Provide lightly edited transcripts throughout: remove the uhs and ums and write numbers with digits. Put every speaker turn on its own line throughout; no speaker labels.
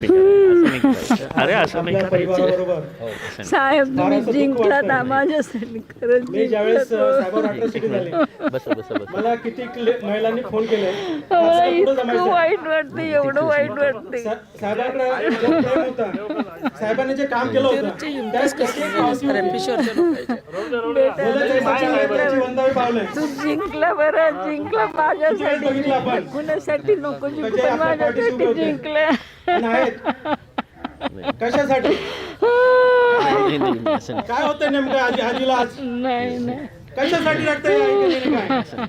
अरे असं नाही करायचं.
परिवाराबरोबर
हो, असं नाही.
साहेब तुम्ही
फारच दुःख
जिंकला
वाटतंय.
माझ्यासाठी खरंच
मी ज्यावेळेस
जिंकला तो.
साहेबांवर अट्रॉसिटी झाली
बस बस बस.
मला किती महिलांनी फोन केले
मला
असं कुठं
इतकं
जमायचं
वाईट वाटते, एवढं वाईट वाटते.
साहेबांकडे जो प्रेम होता, साहेबांनी जे काम केलं होतं त्यासाठी एक पावती होती. बोलायचं साहेबांची वंदावी पावले
तू जिंकला बरं, जिंकला माझ्यासाठी.
बघितलं आपण.
कुणासाठी नको जिंकू,
म्हणजे
पण
आपल्या पाठीशी उभे
माझ्यासाठी
होते.
जिंकलं.
पण आहेत कशासाठी
नाही, नाही, नाही, असं नाही.
काय होतं नेमकं आजीला आज
नाही नाही
कशासाठी रक्त काय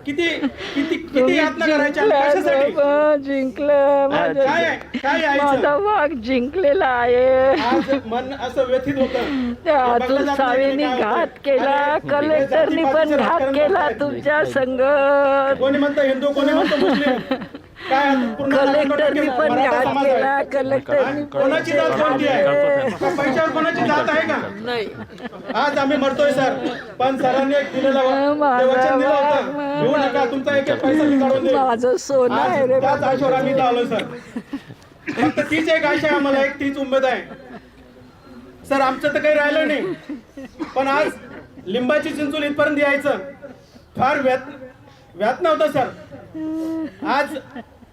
किती किती किती यातना करायच्या कशासाठी
बाबा, जिंकलं
काय काय यायचं
माझा वाघ जिंकलेला आहे.
आज मन असं व्यथित होतं
त्या
बघलं
अतुल
जात नाही
सावेनी
काय होतंय.
घात केला,
अरे,
कलेक्टरनी पण
जातीपातीचं
घात
राजकारण
केला
करतायत.
तुमच्या संगत.
कोणी म्हणतं हिंदू कोणी म्हणतं मुस्लिम काय आता पूर्ण
कलेक्टरनी पण
मराठा
घात
समाज
केला,
आहे.
कलेक्टरनी पण
कोणाची जात कोणती आहे का पैशावर कोणाची जात आहे का
नाही.
आज आम्ही मरतोय सर पण सरांनी एक दिलेलं ते वचन दिलं होतं घेऊ नका तुमचा एक एक पैसा मी काढून देईन.
माझं सोनं आहे
आज
रे
त्याच
बाबा.
आशेवर आम्ही इथं आलोय सर फक्त तीच एक आशा आहे आम्हाला एक तीच उमेद आहे सर आमचं तर काही राहिलं नाही पण आज लिंबाची चिंचोली इथपर्यंत यायचं फार व्यात नव्हतं सर आज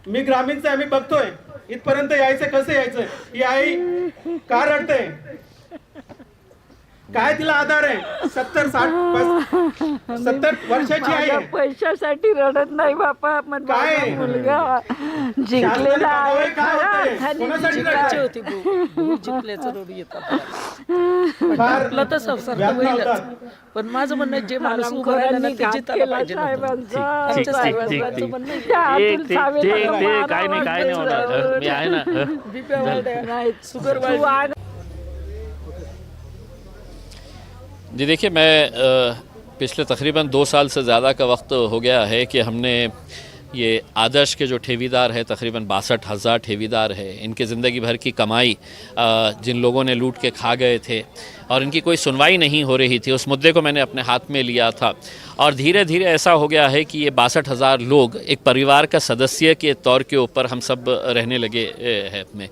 मी ग्रामीणचं आम्ही बघतोय इथपर्यंत यायचं कसं यायचं ही आई का रडते काय तिला आधार आहे 70 वर्षाची आई
माझ्या
आहे
पैशासाठी रडत नाही बापा, पण
काय?
माझा मुलगा जिंकलेला आहे.
काय
खऱ्या
होतंय?
अर्थाने
कोणासाठी
जिंकला.
रडताय?
जिंकल्याचं रोड येतात
फार
आपलं तर संसार
व्याप
होईलच.
नव्हता.
पण माझं म्हणणं आहे, जे माणूस उभं राहिला ना
हरामखोरांनी
ते
घात
जितायला
केला
पाहिजे नव्हतं.
साहेबांचा.
आमच्या
ठीक, ठीक,
साहेबांचं
ठीक.
म्हणणं आहे,
त्या
ते
अतुल
ते
सावेला
ते
मारावं
काय नाही होणार.
लागलं.
मी आहे ना.
बीपी वाढल्या,
नाही,
शुगर
तू
वाढली.
आग
जी देखिए, मैं पिछले तकरीबन 2 साल से ज़्यादा का वक्त हो गया है कि हमने ये आदर्श के जो ठेवीदार है, तकरीबन 62,000 ठेवीदार है, इनके ज़िंदगी भर की कमाई जिन लोगों ने लूट के खा गए थे और इनकी कोई सुनवाई नहीं हो रही थी, उस मुद्दे को मैंने अपने हाथ में लिया था। और धीरे धीरे ऐसा हो गया है कि ये 62,000 लोग एक परिवार का सदस्य के तौर के ऊपर हम सब रहने लगे हैं में।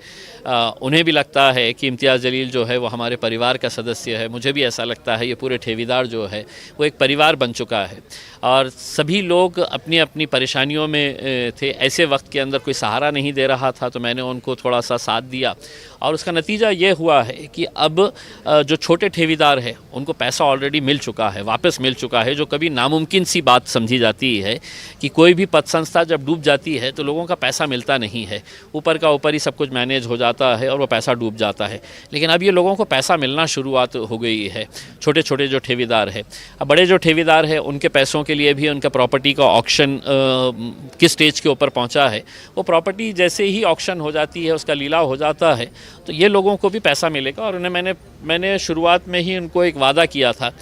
उन्हें भी लगता है कि इम्तियाज़ जलील जो है वो हमारे परिवार का सदस्य है, मुझे भी ऐसा लगता है ये पूरे ठेवीदार जो है वो एक परिवार बन चुका है। और सभी लोग अपनी अपनी परेशानियों में थे, ऐसे वक्त के अंदर कोई सहारा नहीं दे रहा था तो मैंने उनको थोड़ा सा साथ दिया और उसका नतीजा ये हुआ है कि अब जो छोटे ठेवीदार हैं उनको पैसा ऑलरेडी मिल चुका है, वापस मिल चुका है, जो कभी नामुमकिन सी बात समझी जाती है कि कोई भी पद संस्था जब डूब जाती है तो लोगों का पैसा मिलता नहीं है, ऊपर का ऊपर ही सब कुछ मैनेज हो जाता है और वो पैसा डूब जाता है। लेकिन अब ये लोगों को पैसा मिलना शुरुआत हो गई है, छोटे छोटे जो ठेवीदार हैं। अब बड़े जो ठेवीदार हैं उनके पैसों के लिए भी उनका प्रॉपर्टी का ऑक्शन किस स्टेज के ऊपर पहुंचा है, वो प्रॉपर्टी जैसे ही ऑक्शन हो जाती है, उसका लीलाव हो जाता है, तो ये लोगों को भी पैसा मिलेगा। और उन्हें मैंने शुरुआत में ही उनको एक वादा किया था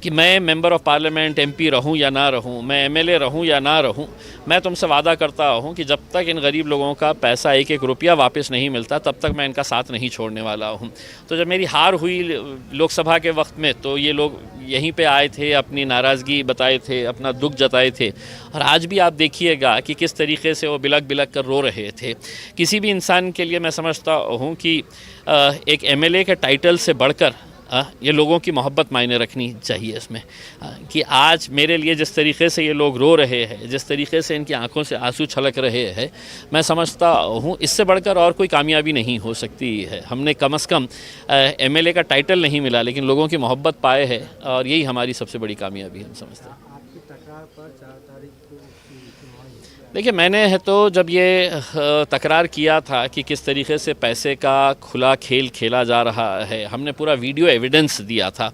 कि मैं मेंबर ऑफ पार्लियामेंट MP रहूं या ना रहूं, मैं MLA रहूं या ना रहूं, मैं तुमसे वादा करता हूं कि जब तक इन गरीब लोगों का पैसा एक एक रुपया वापस नहीं मिलता तब तक मैं इनका साथ नहीं छोड़ने वाला हूं। तो जब मेरी हार हुई लोकसभा के वक्त में तो ये लोग यहीं पे आए थे, अपनी नाराज़गी बताए थे, अपना दुख जताए थे। और आज भी आप देखिएगा कि किस तरीके से वो बिलक बिलक कर रो रहे थे। किसी भी इंसान के लिए मैं समझता हूँ कि एक MLA के टाइटल से बढ़कर ये लोगों की मोहब्बत मायने रखनी चाहिए इसमें। कि आज मेरे लिए जिस तरीके से ये लोग रो रहे हैं, जिस तरीके से इनकी आंखों से आंसू छलक रहे हैं, मैं समझता हूँ इससे बढ़कर और कोई कामयाबी नहीं हो सकती है। हमने कम से कम MLA का टाइटल नहीं मिला लेकिन लोगों की मोहब्बत पाए हैं और यही हमारी सबसे बड़ी कामयाबी हम समझते हैं। देखिए, मैंने है तो जब ये तकरार किया था कि किस तरीके से पैसे का खुला खेल खेला जा रहा है, हमने पूरा वीडियो एविडेंस दिया था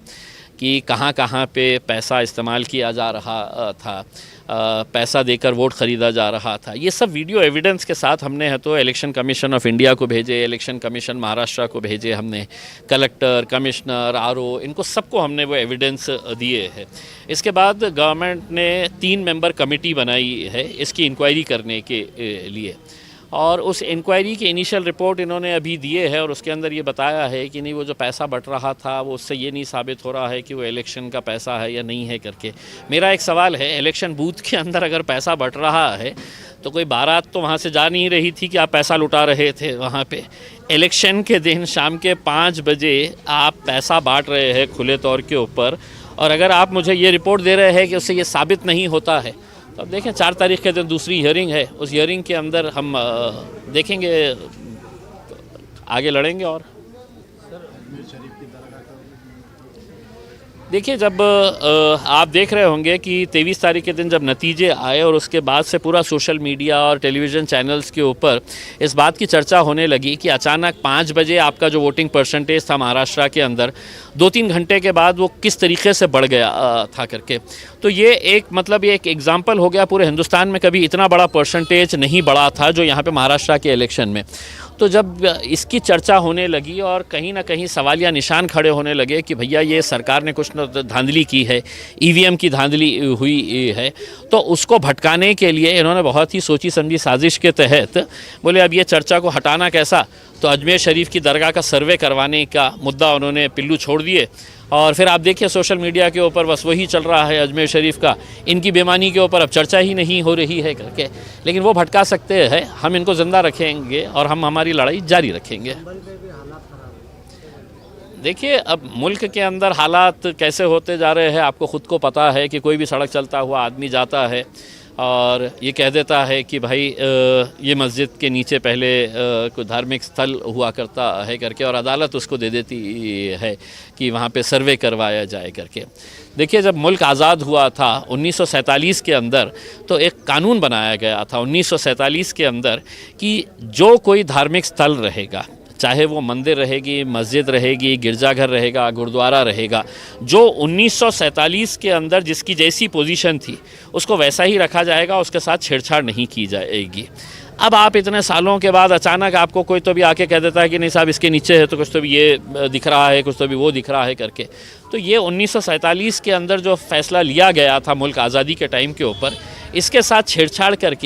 कि कहाँ कहाँ पे पैसा इस्तेमाल किया जा रहा था, पैसा देकर वोट ख़रीदा जा रहा था। ये सब वीडियो एविडेंस के साथ हमने है तो इलेक्शन कमीशन ऑफ इंडिया को भेजे, इलेक्शन कमीशन महाराष्ट्र को भेजे, हमने कलेक्टर, कमिश्नर, RO, इनको सबको हमने वो एविडेंस दिए हैं। इसके बाद गवर्नमेंट ने 3 मेंबर कमेटी बनाई है इसकी इंक्वायरी करने के लिए। और उस इंक्वायरी की इनिशियल रिपोर्ट इन्होंने अभी दिए है और उसके अंदर ये बताया है कि नहीं वो जो पैसा बट रहा था वो उससे ये नहीं साबित हो रहा है कि वो इलेक्शन का पैसा है या नहीं है करके। मेरा एक सवाल है, इलेक्शन बूथ के अंदर अगर पैसा बट रहा है तो कोई बारात तो वहाँ से जा नहीं रही थी कि आप पैसा लुटा रहे थे वहाँ पे। इलेक्शन के दिन शाम के 5 बजे आप पैसा बांट रहे हैं खुले तौर के ऊपर, और अगर आप मुझे ये रिपोर्ट दे रहे हैं कि उससे ये साबित नहीं होता है तो अब देखें 4 तारीख के दिन दूसरी हियरिंग है, उस हियरिंग के अंदर हम देखेंगे, आगे लड़ेंगे। और देखिए जब आप देख रहे होंगे कि 23 तारीख के दिन जब नतीजे आए और उसके बाद से पूरा सोशल मीडिया और टेलीविज़न चैनल्स के ऊपर इस बात की चर्चा होने लगी कि अचानक 5 बजे आपका जो वोटिंग परसेंटेज था महाराष्ट्र के अंदर 2-3 घंटे के बाद वो किस तरीके से बढ़ गया था करके। तो ये एक एग्जाम्पल हो गया, पूरे हिंदुस्तान में कभी इतना बड़ा परसेंटेज नहीं बढ़ा था जो यहाँ पे महाराष्ट्र के इलेक्शन में। तो जब इसकी चर्चा होने लगी और कहीं ना कहीं सवालिया निशान खड़े होने लगे कि भैया ये सरकार ने कुछ न धांधली की है, ईवीएम की धांधली हुई है, तो उसको भटकाने के लिए इन्होंने बहुत ही सोची समझी साजिश के तहत बोले अब ये चर्चा को हटाना कैसा, तो अजमेर शरीफ की दरगाह का सर्वे करवाने का मुद्दा उन्होंने पिल्लू छोड़ दिए। और फिर आप देखिए सोशल मीडिया के ऊपर बस वही चल रहा है अजमेर शरीफ का, इनकी बेईमानी के ऊपर अब चर्चा ही नहीं हो रही है करके। लेकिन वो भटका सकते हैं, हम इनको ज़िंदा रखेंगे और हम हमारी लड़ाई जारी रखेंगे। देखिए अब मुल्क के अंदर हालात कैसे होते जा रहे हैं आपको ख़ुद को पता है कि कोई भी सड़क चलता हुआ आदमी जाता है और ये कह देता है कि भाई ये मस्जिद के नीचे पहले कोई धार्मिक स्थल हुआ करता है करके, और अदालत उसको दे देती है कि वहाँ पे सर्वे करवाया जाए करके। देखिए जब मुल्क आज़ाद हुआ था 1947 के अंदर तो एक कानून बनाया गया था 1947 के अंदर कि जो कोई धार्मिक स्थल रहेगा, चाहे वो मंदिर रहेगी, मस्जिद रहेगी, गिरजाघर रहेगा, गुरुद्वारा रहेगा, जो 1947 के अंदर जिसकी जैसी पोजीशन थी उसको वैसा ही रखा जाएगा, उसके साथ छेड़छाड़ नहीं की जाएगी। अब आप इतने सालों के बाद अचानक आपको कोई तो भी आके कह देता है कि नहीं साहब इसके नीचे है तो कुछ तो भी ये दिख रहा है, कुछ तो भी वो दिख रहा है करके। तो ये 1947 के अंदर जो फैसला लिया गया था मुल्क आज़ादी के टाइम के ऊपर, इसके साथ छेड़छाड़ करके